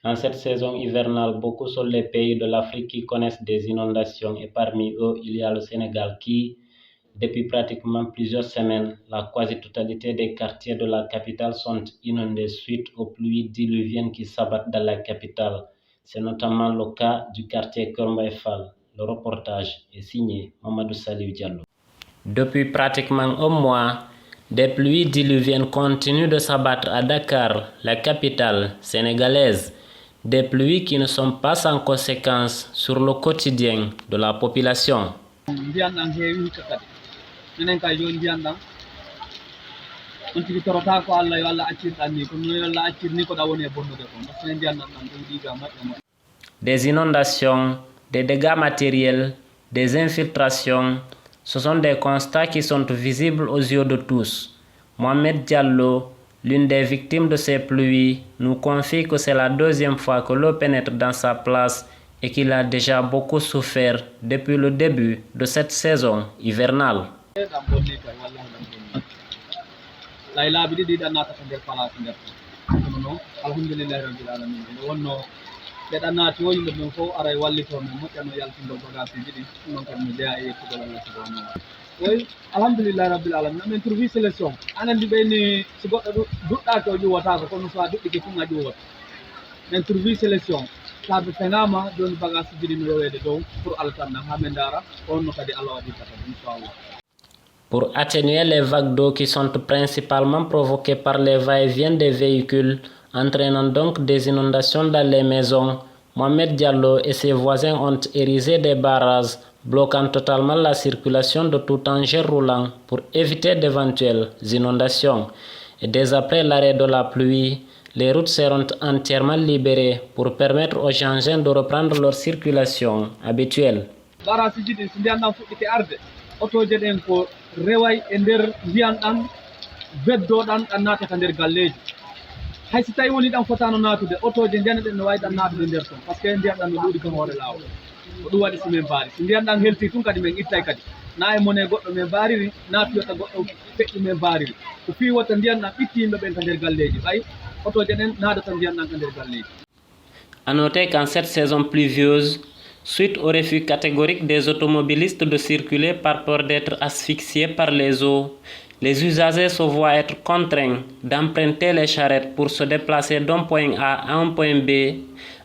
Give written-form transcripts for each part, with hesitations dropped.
En cette saison hivernale, beaucoup sont les pays de l'Afrique qui connaissent des inondations et parmi eux, il y a le Sénégal qui, depuis pratiquement plusieurs semaines, la quasi-totalité des quartiers de la capitale sont inondés suite aux pluies diluviennes qui s'abattent dans la capitale. C'est notamment le cas du quartier Keur Fall. Le reportage est signé Mamadou Salif Diallo. Depuis pratiquement un mois, des pluies diluviennes continuent de s'abattre à Dakar, la capitale sénégalaise. Des pluies qui ne sont pas sans conséquences sur le quotidien de la population. Des inondations, des dégâts matériels, des infiltrations, ce sont des constats qui sont visibles aux yeux de tous. Mohamed Diallo, l'une des victimes de ces pluies, nous confie que c'est la deuxième fois que l'eau pénètre dans sa place et qu'il a déjà beaucoup souffert depuis le début de cette saison hivernale. Alhamdulillah rabbil alamin men trouvi selection anan di beni si goddo dudda ko ju wata ko no fa duddi ke funga ju wata men trouvi selection ta be fenama don bagage jidi no wede do pour altanna ha men dara on no kadi Allah wadi tata inshallah. Pour atténuer les vagues d'eau qui sont principalement provoquées par les va-et-vient des véhicules, entraînant donc des inondations dans les maisons, Mohamed Diallo et ses voisins ont érigé des barrages bloquant totalement la circulation de tout engin roulant pour éviter d'éventuelles inondations. Et dès après l'arrêt de la pluie, les routes seront entièrement libérées pour permettre aux engins de reprendre leur circulation habituelle. À noter qu'en cette saison pluvieuse, suite au refus catégorique des automobilistes de circuler par peur d'être asphyxiés par les eaux, les usagers se voient être contraints d'emprunter les charrettes pour se déplacer d'un point A à un point B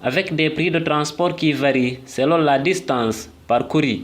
avec des prix de transport qui varient selon la distance parcourue.